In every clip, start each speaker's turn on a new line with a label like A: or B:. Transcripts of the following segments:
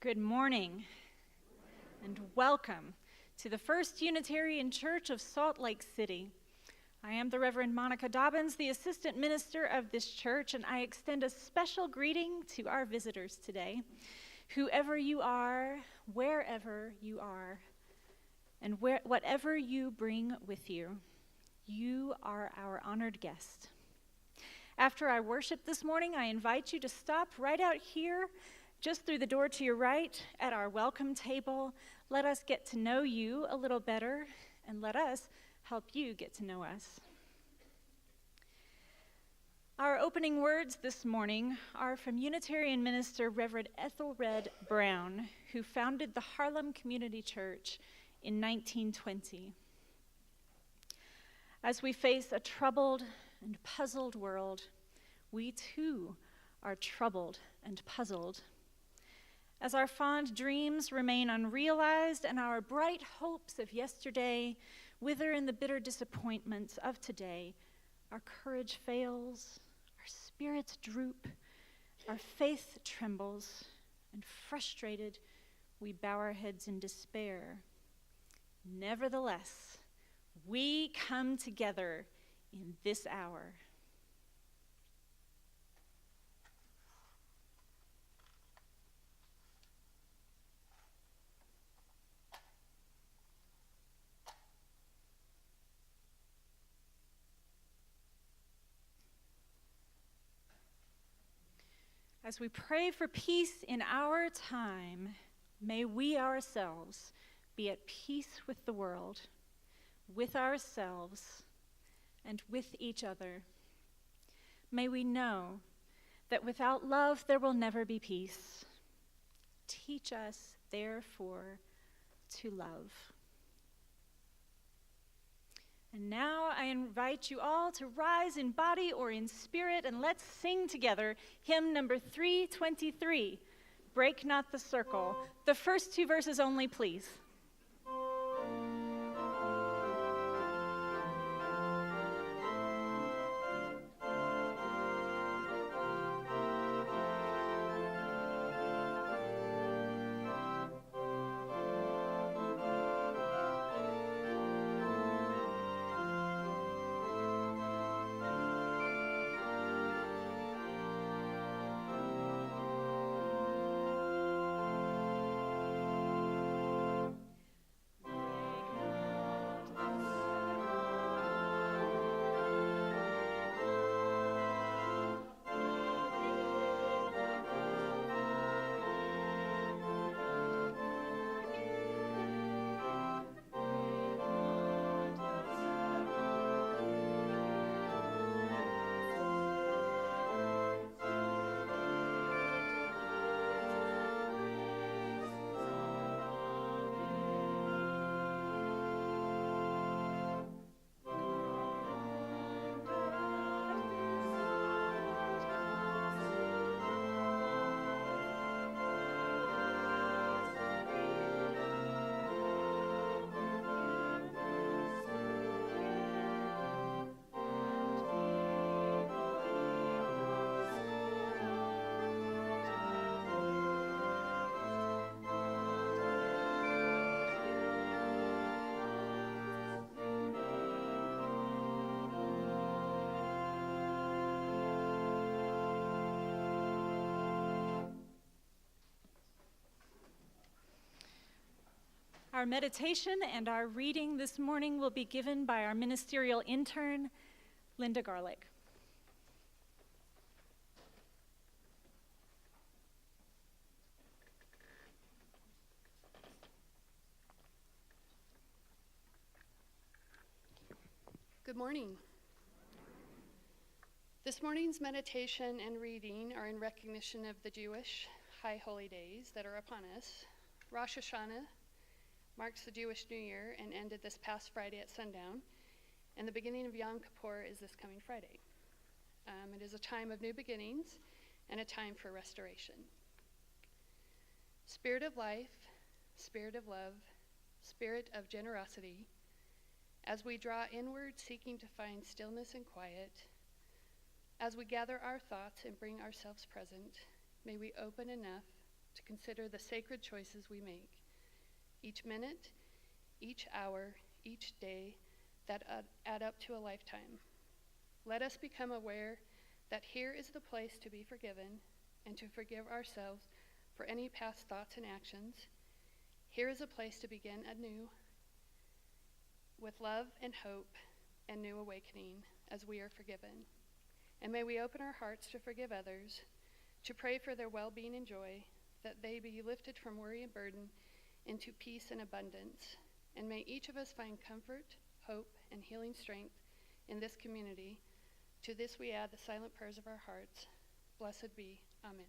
A: Good morning and welcome to the First Unitarian Church of Salt Lake City. I am the Reverend Monica Dobbins, the assistant minister of this church, and I extend a special greeting to our visitors today. Whoever you are, wherever you are, and whatever you bring with you, you are our honored guest. After our worship this morning, I invite you to stop right out here, just through the door to your right, at our welcome table. Let us get to know you a little better, and let us help you get to know us. Our opening words this morning are from Unitarian minister Reverend Ethelred Brown, who founded the Harlem Community Church in 1920. As we face a troubled and puzzled world, we too are troubled and puzzled. As our fond dreams remain unrealized and our bright hopes of yesterday wither in the bitter disappointments of today, our courage fails, our spirits droop, our faith trembles, and frustrated, we bow our heads in despair. Nevertheless, we come together in this hour. As we pray for peace in our time, may we ourselves be at peace with the world, with ourselves, and with each other. May we know that without love there will never be peace. Teach us, therefore, to love. And now I invite you all to rise in body or in spirit, and let's sing together hymn number 323, Break Not the Circle. The first two verses only, please. Our meditation and our reading this morning will be given by our ministerial intern, Linda Garlick.
B: Good morning. This morning's meditation and reading are in recognition of the Jewish high holy days that are upon us. Rosh Hashanah marks the Jewish New Year and ended this past Friday at sundown, and the beginning of Yom Kippur is this coming Friday. It is a time of new beginnings and a time for restoration. Spirit of life, spirit of love, spirit of generosity, as we draw inward seeking to find stillness and quiet, as we gather our thoughts and bring ourselves present, may we open enough to consider the sacred choices we make. Each minute, each hour, each day that add up to a lifetime. Let us become aware that here is the place to be forgiven and to forgive ourselves for any past thoughts and actions. Here is a place to begin anew with love and hope and new awakening as we are forgiven. And may we open our hearts to forgive others, to pray for their well-being and joy, that they be lifted from worry and burden into peace and abundance. And may each of us find comfort, hope, and healing strength in this community. To this we add the silent prayers of our hearts. Blessed be. Amen.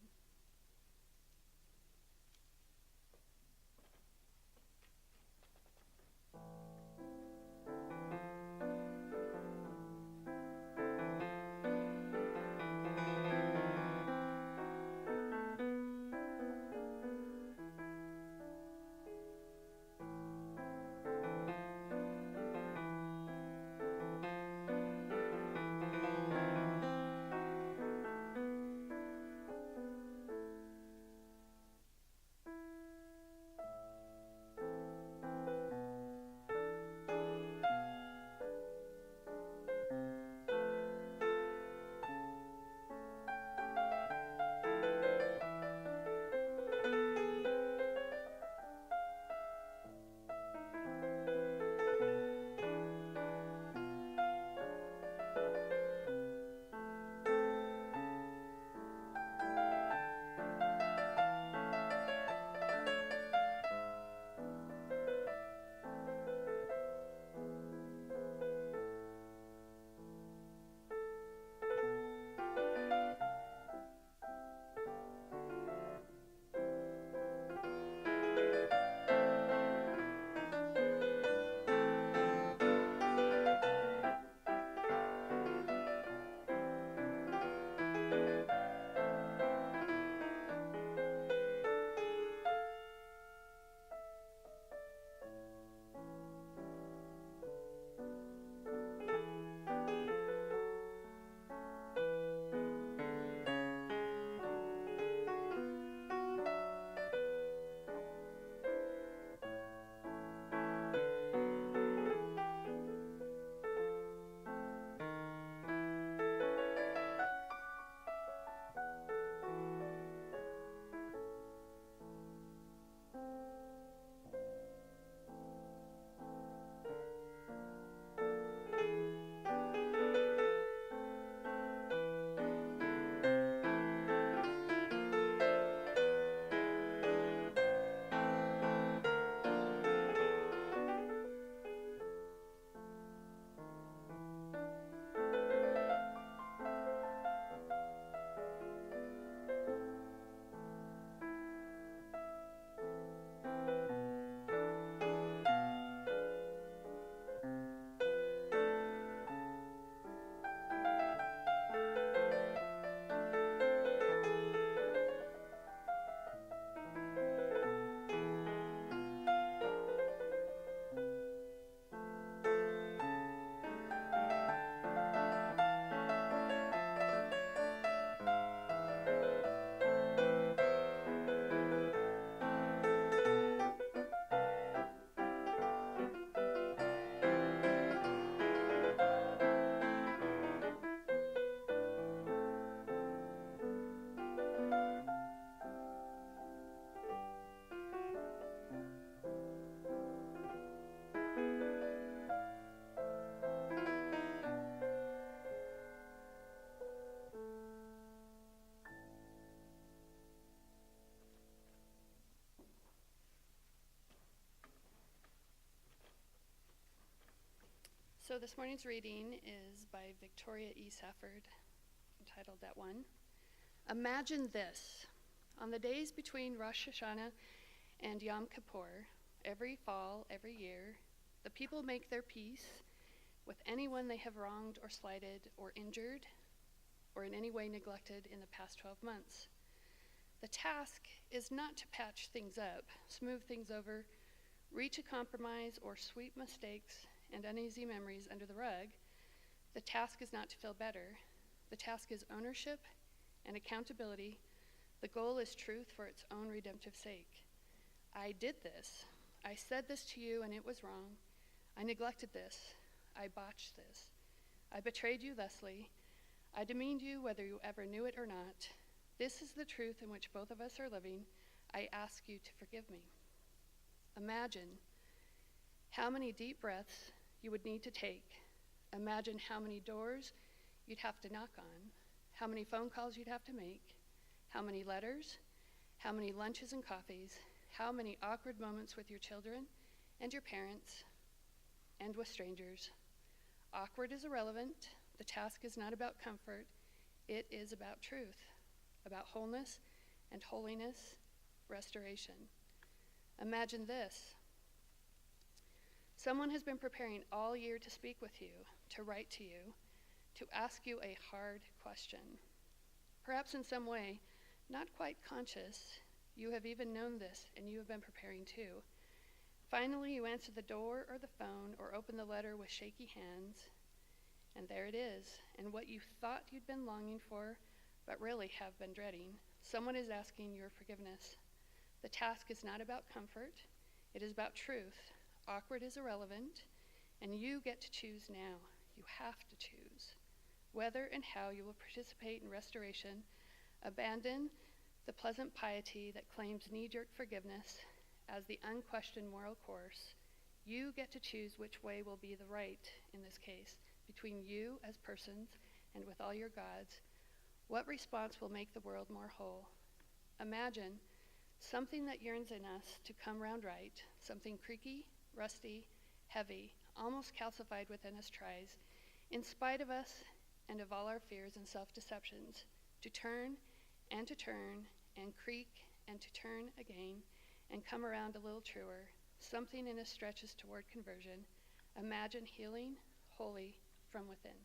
B: So this morning's reading is by Victoria E. Safford, entitled That One. Imagine this. On the days between Rosh Hashanah and Yom Kippur, every fall, every year, the people make their peace with anyone they have wronged or slighted or injured or in any way neglected in the past 12 months. The task is not to patch things up, smooth things over, reach a compromise, or sweep mistakes and uneasy memories under the rug. The task is not to feel better. The task is ownership and accountability The goal is truth for its own redemptive sake. I did this. I said this to you and it was wrong. I neglected this. I botched this. I betrayed you thusly. I demeaned you whether you ever knew it or not. This is the truth in which both of us are living. I ask you to forgive me. Imagine how many deep breaths you would need to take. Imagine how many doors you'd have to knock on, how many phone calls you'd have to make, how many letters, how many lunches and coffees, how many awkward moments with your children and your parents and with strangers. Awkward is irrelevant. The task is not about comfort. It is about truth, about wholeness and holiness, restoration. Imagine this. Someone has been preparing all year to speak with you, to write to you, to ask you a hard question. Perhaps in some way, not quite conscious, you have even known this and you have been preparing too. Finally, you answer the door or the phone or open the letter with shaky hands, and there it is. And what you thought you'd been longing for, but really have been dreading, someone is asking your forgiveness. The task is not about comfort, it is about truth. Awkward is irrelevant, and you get to choose now. You have to choose whether and how you will participate in restoration, abandon the pleasant piety that claims knee-jerk forgiveness as the unquestioned moral course. You get to choose which way will be the right in this case, between you as persons and with all your gods. What response will make the world more whole? Imagine something that yearns in us to come round right, something creaky, rusty, heavy, almost calcified within us tries, in spite of us and of all our fears and self-deceptions, to turn and creak and to turn again and come around a little truer. Something in us stretches toward conversion. Imagine healing, holy, from within.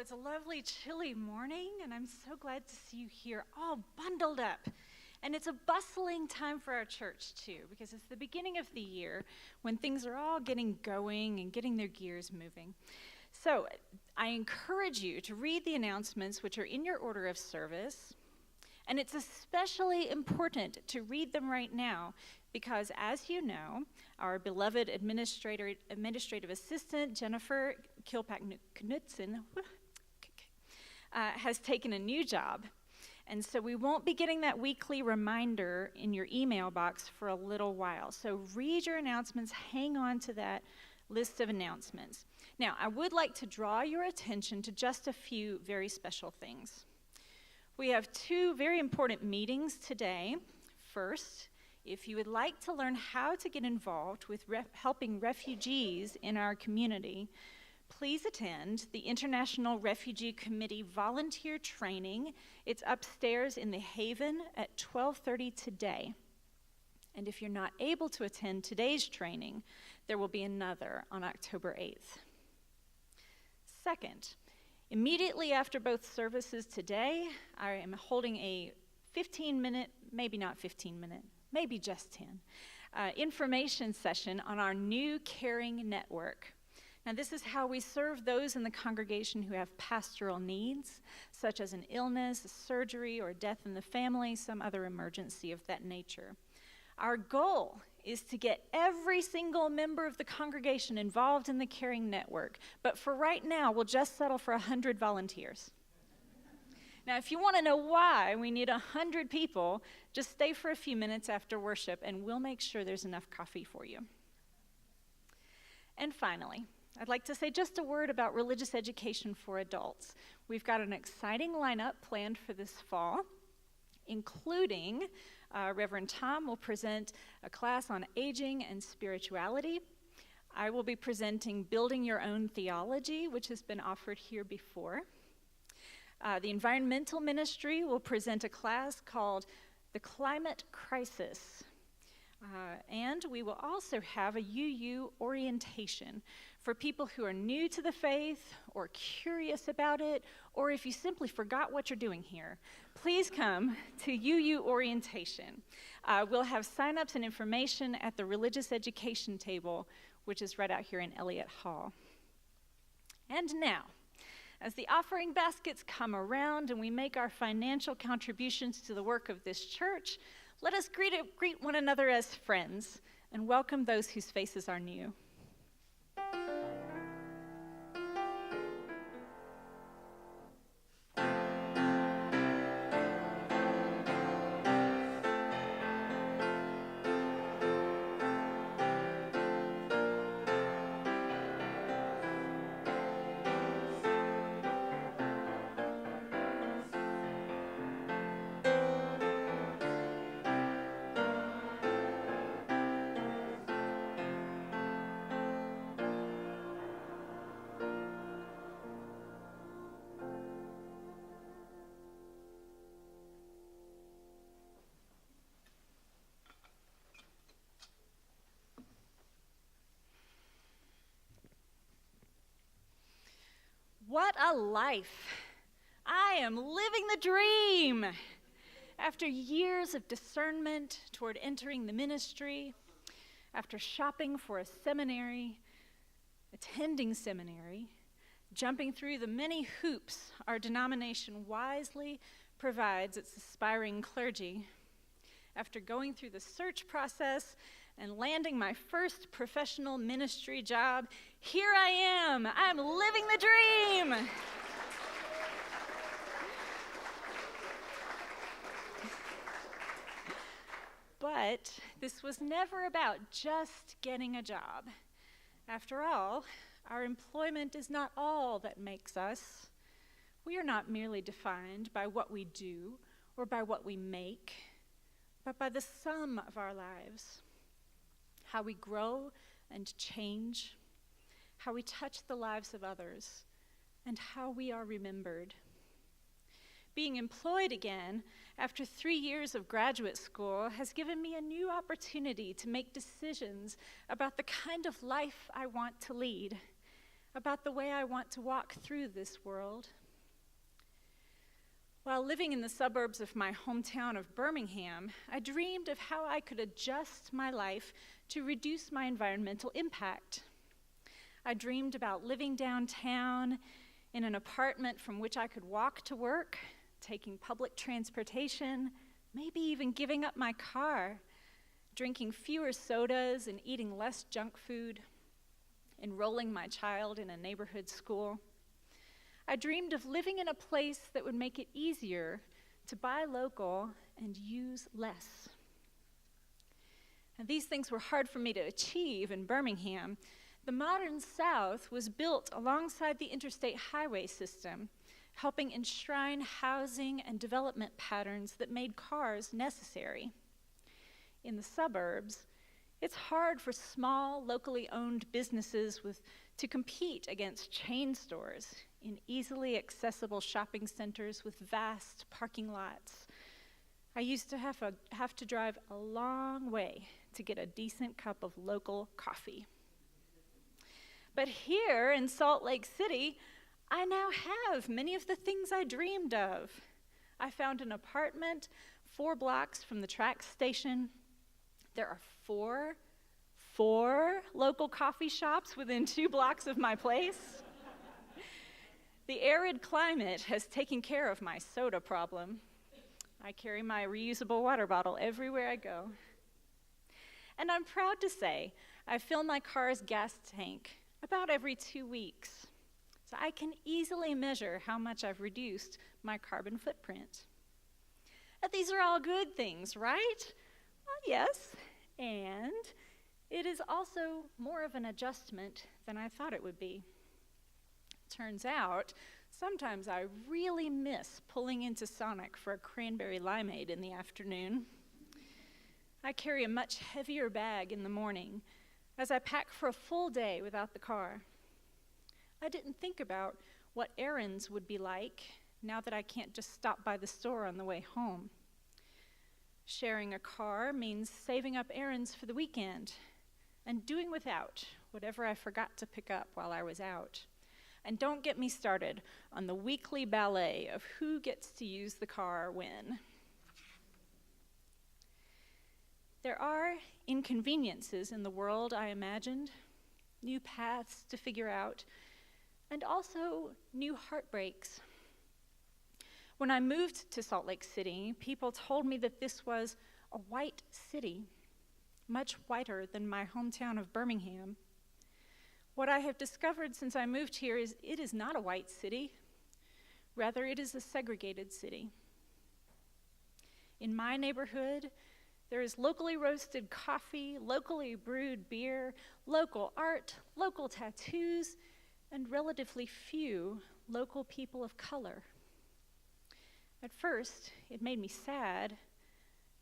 A: it's a lovely chilly morning, and I'm so glad to see you here all bundled up. And it's a bustling time for our church, too, because it's the beginning of the year when things are all getting going and getting their gears moving. So I encourage you to read the announcements which are in your order of service. And it's especially important to read them right now because, as you know, our beloved administrative assistant, Jennifer Kilpack-Knudsen, has taken a new job. And so we won't be getting that weekly reminder in your email box for a little while. So read your announcements, hang on to that list of announcements. Now, I would like to draw your attention to just a few very special things. We have two very important meetings today. First, if you would like to learn how to get involved with helping refugees in our community, please attend the International Refugee Committee volunteer training. It's upstairs in the Haven at 12:30 today. And if you're not able to attend today's training, there will be another on October 8th. Second, immediately after both services today, I am holding a 15-minute, maybe not 15-minute, maybe just 10, information session on our new caring network. Now, this is how we serve those in the congregation who have pastoral needs, such as an illness, a surgery, or death in the family, some other emergency of that nature. Our goal is to get every single member of the congregation involved in the caring network, but for right now, we'll just settle for 100 volunteers. Now, if you want to know why we need 100 people, just stay for a few minutes after worship, and we'll make sure there's enough coffee for you. And finally, I'd like to say just a word about religious education for adults. We've got an exciting lineup planned for this fall, including Reverend Tom will present a class on aging and spirituality. I will be presenting Building Your Own Theology, which has been offered here before. The environmental ministry will present a class called The Climate Crisis. And we will also have a UU orientation for people who are new to the faith or curious about it, or if you simply forgot what you're doing here, please come to UU orientation. We'll have sign-ups and information at the religious education table, which is right out here in Elliott Hall. And now, as the offering baskets come around and we make our financial contributions to the work of this church, let us greet one another as friends and welcome those whose faces are new. What a life! I am living the dream! After years of discernment toward entering the ministry, after shopping for a seminary, attending seminary, jumping through the many hoops our denomination wisely provides its aspiring clergy, after going through the search process and landing my first professional ministry job, here I am. I'm living the dream. But this was never about just getting a job. After all, our employment is not all that makes us. We are not merely defined by what we do or by what we make, but by the sum of our lives. How we grow and change, how we touch the lives of others, and how we are remembered. Being employed again after 3 years of graduate school has given me a new opportunity to make decisions about the kind of life I want to lead. about the way I want to walk through this world. While living in the suburbs of my hometown of Birmingham, I dreamed of how I could adjust my life to reduce my environmental impact. I dreamed about living downtown in an apartment from which I could walk to work, taking public transportation, maybe even giving up my car, drinking fewer sodas and eating less junk food, enrolling my child in a neighborhood school. I dreamed of living in a place that would make it easier to buy local and use less. And these things were hard for me to achieve in Birmingham. The modern South was built alongside the interstate highway system, helping enshrine housing and development patterns that made cars necessary. In the suburbs, it's hard for small, locally owned businesses to compete against chain stores in easily accessible shopping centers with vast parking lots. I used to have to drive a long way to get a decent cup of local coffee. But here in Salt Lake City, I now have many of the things I dreamed of. I found an apartment 4 blocks from the track station. There are four local coffee shops within 2 blocks of my place. The arid climate has taken care of my soda problem. I carry my reusable water bottle everywhere I go. And I'm proud to say I fill my car's gas tank about every 2 weeks, so I can easily measure how much I've reduced my carbon footprint. And these are all good things, right? Well, yes, and it is also more of an adjustment than I thought it would be. Turns out, sometimes I really miss pulling into Sonic for a cranberry limeade in the afternoon. I carry a much heavier bag in the morning as I pack for a full day without the car. I didn't think about what errands would be like now that I can't just stop by the store on the way home. Sharing a car means saving up errands for the weekend and doing without whatever I forgot to pick up while I was out. And don't get me started on the weekly ballet of who gets to use the car when. There are inconveniences in the world I imagined, new paths to figure out, and also new heartbreaks. When I moved to Salt Lake City, people told me that this was a white city, much whiter than my hometown of Birmingham. What I have discovered since I moved here is it is not a white city. Rather, it is a segregated city. In my neighborhood, there is locally roasted coffee, locally brewed beer, local art, local tattoos, and relatively few local people of color. At first, it made me sad,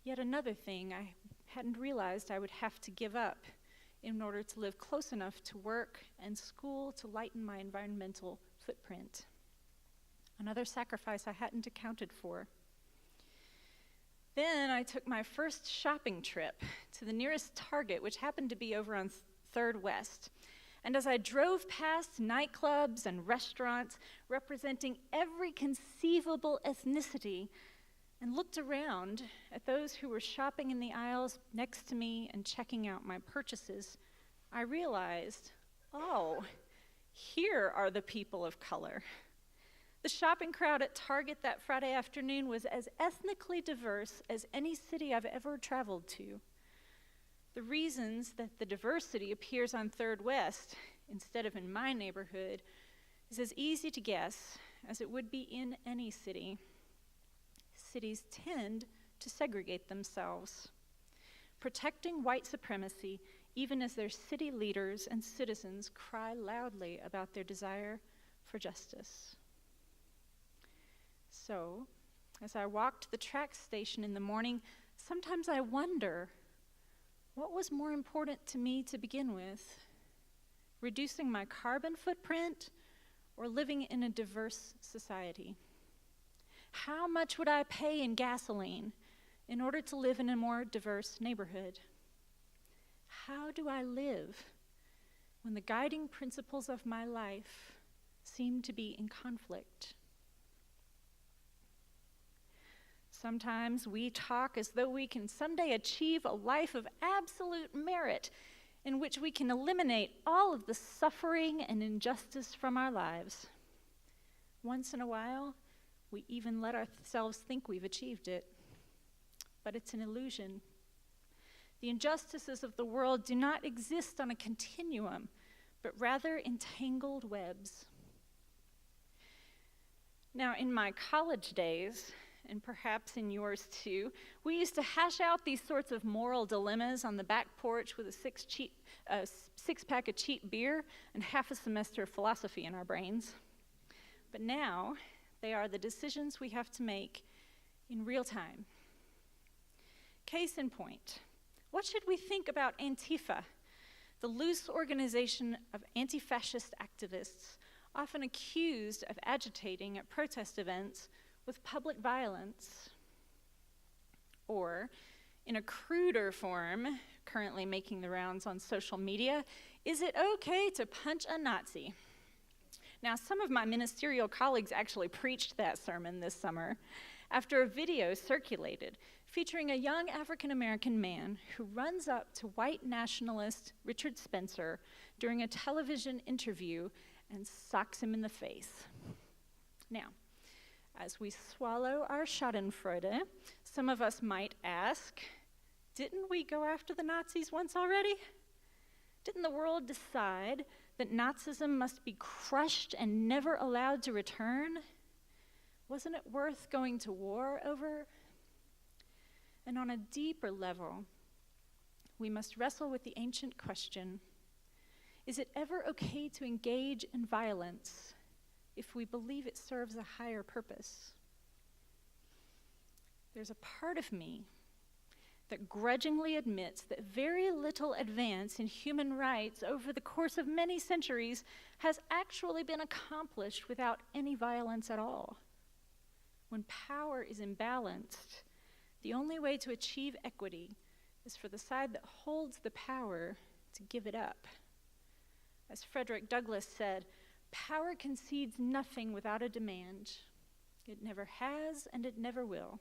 A: yet another thing I hadn't realized I would have to give up in order to live close enough to work and school to lighten my environmental footprint. Another sacrifice I hadn't accounted for. Then I took my first shopping trip to the nearest Target, which happened to be over on 3rd West. And as I drove past nightclubs and restaurants representing every conceivable ethnicity and looked around at those who were shopping in the aisles next to me and checking out my purchases, I realized, oh, here are the people of color. The shopping crowd at Target that Friday afternoon was as ethnically diverse as any city I've ever traveled to. The reasons that the diversity appears on 3rd West instead of in my neighborhood is as easy to guess as it would be in any city. Cities tend to segregate themselves, protecting white supremacy even as their city leaders and citizens cry loudly about their desire for justice. So, as I walked the track station in the morning, sometimes I wonder, what was more important to me to begin with? Reducing my carbon footprint or living in a diverse society? How much would I pay in gasoline in order to live in a more diverse neighborhood? How do I live when the guiding principles of my life seem to be in conflict. Sometimes we talk as though we can someday achieve a life of absolute merit in which we can eliminate all of the suffering and injustice from our lives. Once in a while, we even let ourselves think we've achieved it. But it's an illusion. The injustices of the world do not exist on a continuum, but rather in tangled webs. Now, in my college days, and perhaps in yours too, we used to hash out these sorts of moral dilemmas on the back porch with a six-pack of cheap beer and half a semester of philosophy in our brains. But now, they are the decisions we have to make in real time. Case in point, what should we think about Antifa, the loose organization of anti-fascist activists, often accused of agitating at protest events with public violence? Or, in a cruder form, currently making the rounds on social media, is it okay to punch a Nazi? Now, some of my ministerial colleagues actually preached that sermon this summer after a video circulated featuring a young African-American man who runs up to white nationalist Richard Spencer during a television interview and socks him in the face. Now, as we swallow our schadenfreude, some of us might ask, didn't we go after the Nazis once already? Didn't the world decide that Nazism must be crushed and never allowed to return? Wasn't it worth going to war over? And on a deeper level, we must wrestle with the ancient question, is it ever okay to engage in violence if we believe it serves a higher purpose? There's a part of me that grudgingly admits that very little advance in human rights over the course of many centuries has actually been accomplished without any violence at all. When power is imbalanced, the only way to achieve equity is for the side that holds the power to give it up. As Frederick Douglass said, power concedes nothing without a demand. It never has and it never will.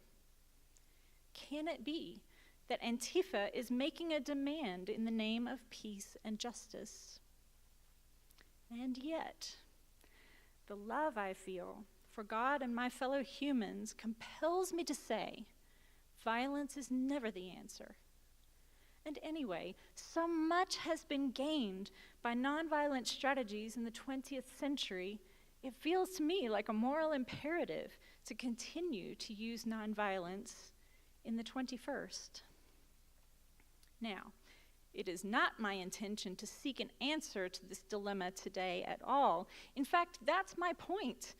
A: Can it be that Antifa is making a demand in the name of peace and justice? And yet, the love I feel for God and my fellow humans compels me to say, violence is never the answer. And anyway, so much has been gained by nonviolent strategies in the 20th century, it feels to me like a moral imperative to continue to use nonviolence in the 21st. Now, it is not my intention to seek an answer to this dilemma today at all. In fact, that's my point.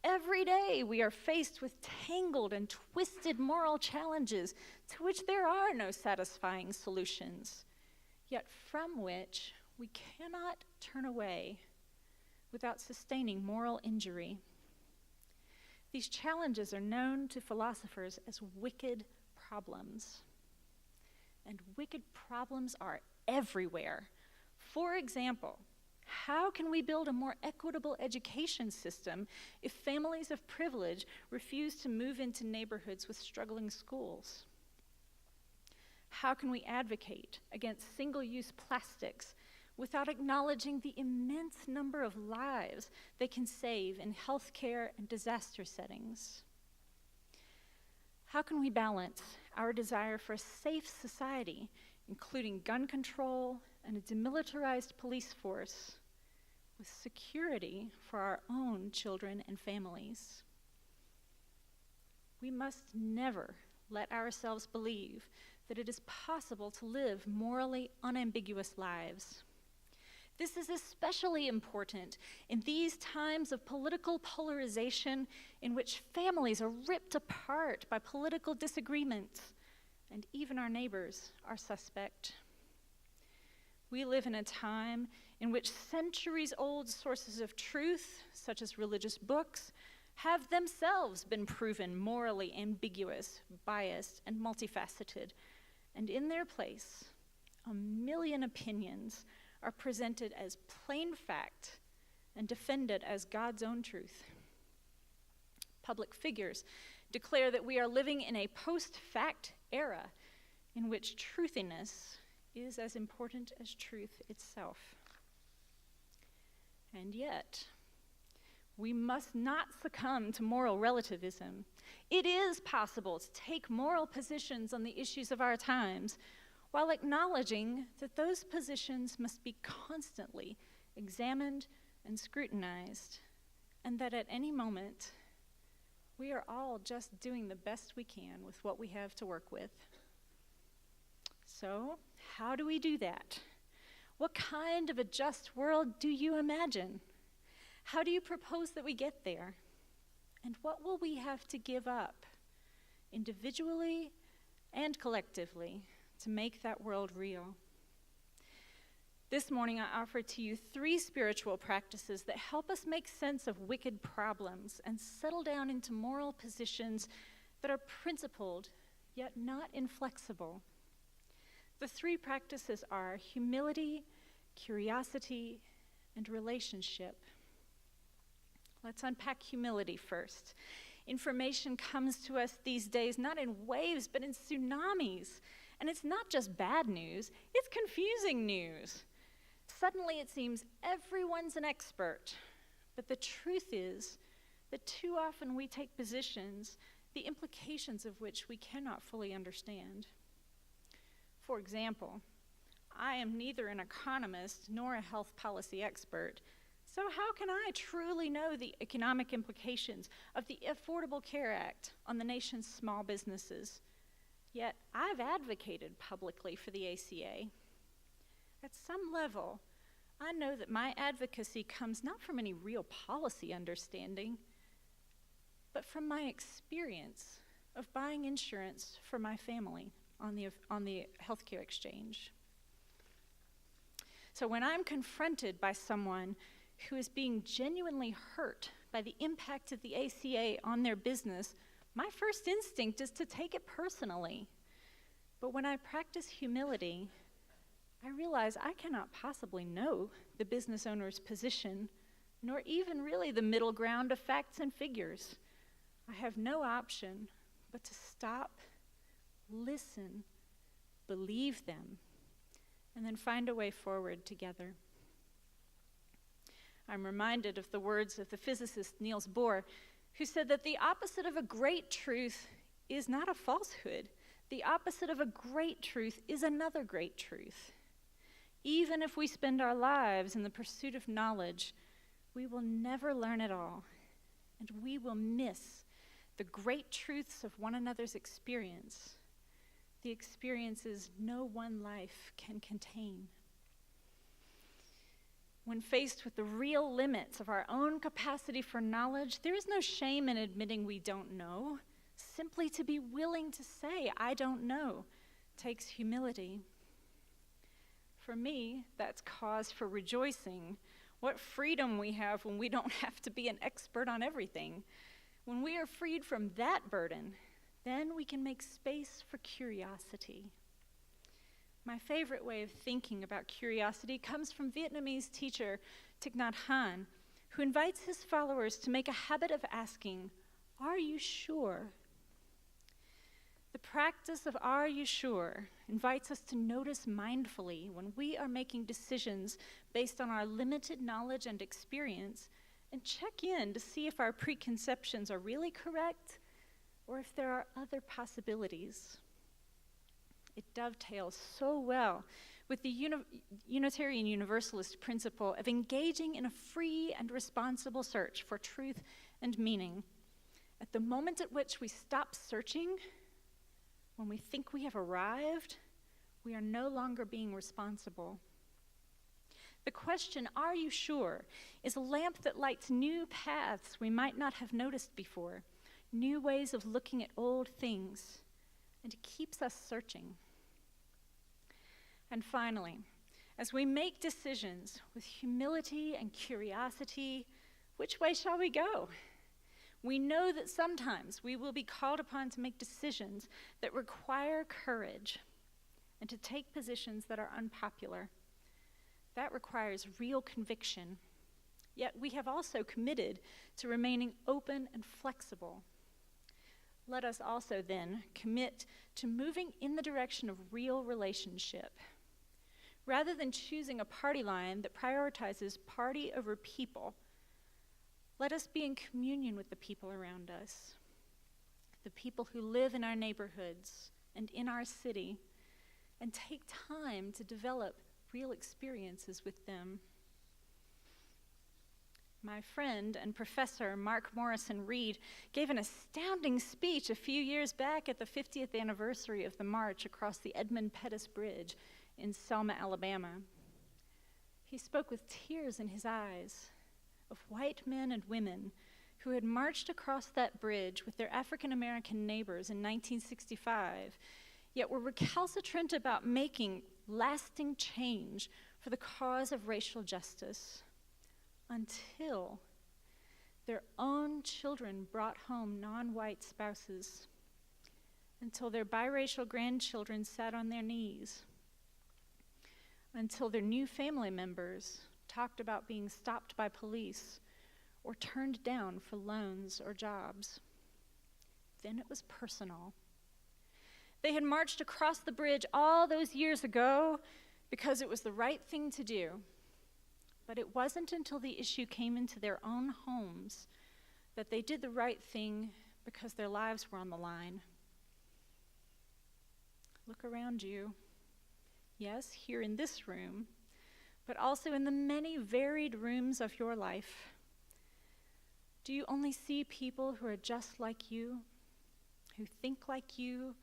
A: Every day we are faced with tangled and twisted moral challenges to which there are no satisfying solutions, yet from which we cannot turn away without sustaining moral injury. These challenges are known to philosophers as wicked problems. And wicked problems are everywhere. For example, how can we build a more equitable education system if families of privilege refuse to move into neighborhoods with struggling schools? How can we advocate against single-use plastics without acknowledging the immense number of lives they can save in healthcare and disaster settings? How can we balance our desire for a safe society, including gun control and a demilitarized police force, with security for our own children and families? We must never let ourselves believe that it is possible to live morally unambiguous lives. This is especially important in these times of political polarization in which families are ripped apart by political disagreements, and even our neighbors are suspect. We live in a time in which centuries-old sources of truth, such as religious books, have themselves been proven morally ambiguous, biased, and multifaceted, and in their place, a million opinions are presented as plain fact and defended as God's own truth. Public figures declare that we are living in a post-fact era in which truthiness is as important as truth itself. And yet, we must not succumb to moral relativism. It is possible to take moral positions on the issues of our times while acknowledging that those positions must be constantly examined and scrutinized, and that at any moment, we are all just doing the best we can with what we have to work with. So, how do we do that? What kind of a just world do you imagine? How do you propose that we get there? And what will we have to give up, individually and collectively, to make that world real? This morning I offer to you 3 spiritual practices that help us make sense of wicked problems and settle down into moral positions that are principled, yet not inflexible. The 3 practices are humility, curiosity, and relationship. Let's unpack humility first. Information comes to us these days not in waves, but in tsunamis. And it's not just bad news, it's confusing news. Suddenly it seems everyone's an expert. But the truth is that too often we take positions, the implications of which we cannot fully understand. For example, I am neither an economist nor a health policy expert. So how can I truly know the economic implications of the Affordable Care Act on the nation's small businesses? Yet I've advocated publicly for the ACA. At some level, I know that my advocacy comes not from any real policy understanding, but from my experience of buying insurance for my family on the healthcare exchange. So when I'm confronted by someone who is being genuinely hurt by the impact of the ACA on their business, my first instinct is to take it personally. But when I practice humility, I realize I cannot possibly know the business owner's position, nor even really the middle ground of facts and figures. I have no option but to stop, listen, believe them, and then find a way forward together. I'm reminded of the words of the physicist Niels Bohr, who said that the opposite of a great truth is not a falsehood. The opposite of a great truth is another great truth. Even if we spend our lives in the pursuit of knowledge, we will never learn it all, and we will miss the great truths of one another's experience, the experiences no one life can contain. When faced with the real limits of our own capacity for knowledge, there is no shame in admitting we don't know. Simply to be willing to say, I don't know, takes humility. For me, that's cause for rejoicing. What freedom we have when we don't have to be an expert on everything. When we are freed from that burden, then we can make space for curiosity. My favorite way of thinking about curiosity comes from Vietnamese teacher Thich Nhat Hanh, who invites his followers to make a habit of asking, "Are you sure?" The practice of "are you sure" invites us to notice mindfully when we are making decisions based on our limited knowledge and experience, and check in to see if our preconceptions are really correct or if there are other possibilities. It dovetails so well with the Unitarian Universalist principle of engaging in a free and responsible search for truth and meaning. At the moment at which we stop searching, when we think we have arrived, we are no longer being responsible. The question, "Are you sure?" is a lamp that lights new paths we might not have noticed before, new ways of looking at old things, and it keeps us searching. And finally, as we make decisions with humility and curiosity, which way shall we go? We know that sometimes we will be called upon to make decisions that require courage and to take positions that are unpopular. That requires real conviction. Yet we have also committed to remaining open and flexible. Let us also then commit to moving in the direction of real relationship. Rather than choosing a party line that prioritizes party over people, let us be in communion with the people around us, the people who live in our neighborhoods and in our city, and take time to develop real experiences with them. My friend and professor Mark Morrison Reed gave an astounding speech a few years back at the 50th anniversary of the march across the Edmund Pettus Bridge in Selma, Alabama. He spoke with tears in his eyes of white men and women who had marched across that bridge with their African American neighbors in 1965, yet were recalcitrant about making lasting change for the cause of racial justice until their own children brought home non-white spouses, until their biracial grandchildren sat on their knees, until their new family members talked about being stopped by police or turned down for loans or jobs. Then it was personal. They had marched across the bridge all those years ago because it was the right thing to do. But it wasn't until the issue came into their own homes that they did the right thing because their lives were on the line. Look around you. Yes, here in this room, but also in the many varied rooms of your life. Do you only see people who are just like you, who think like you,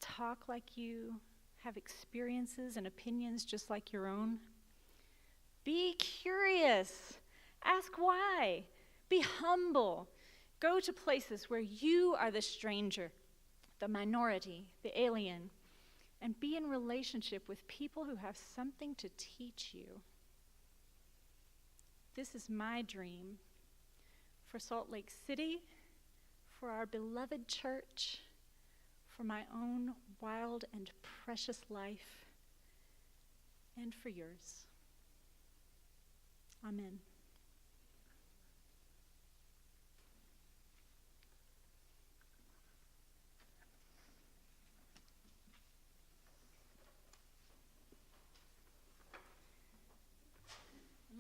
A: talk like you, have experiences and opinions just like your own? Be curious. Ask why. Be humble. Go to places where you are the stranger, the minority, the alien, and be in relationship with people who have something to teach you. This is my dream for Salt Lake City, for our beloved church, for my own wild and precious life, and for yours. Amen.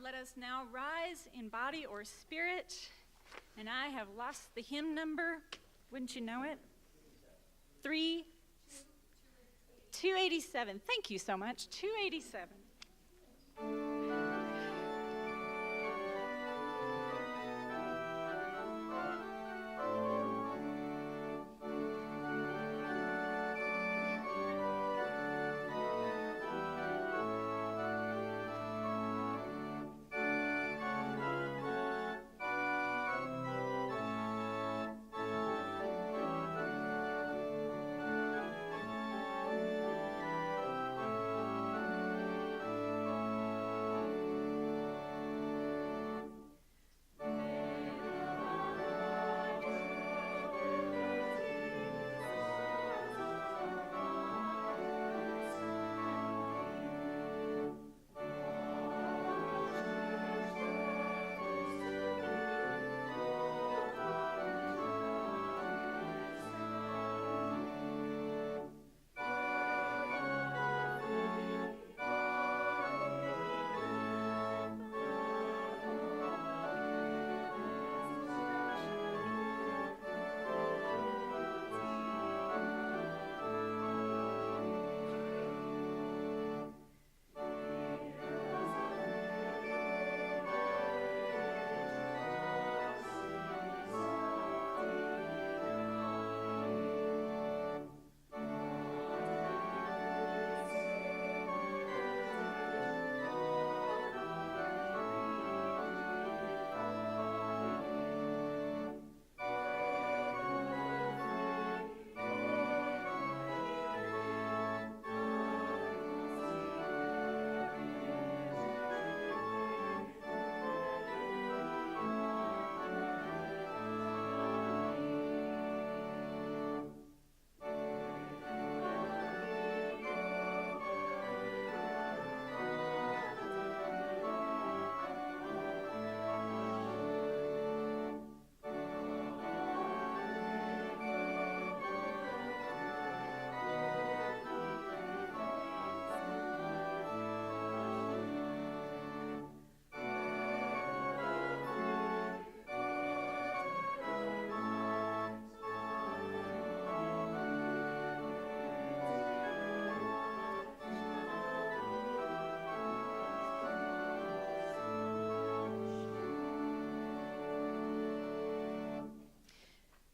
A: Let us now rise in body or spirit, and I have lost the hymn number. Wouldn't you know it? 287. Thank you so much. 287.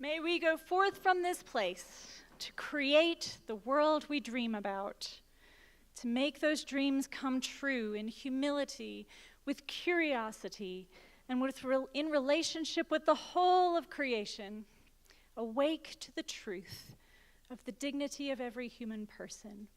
A: May we go forth from this place to create the world we dream about, to make those dreams come true in humility, with curiosity, and in relationship with the whole of creation, awake to the truth of the dignity of every human person.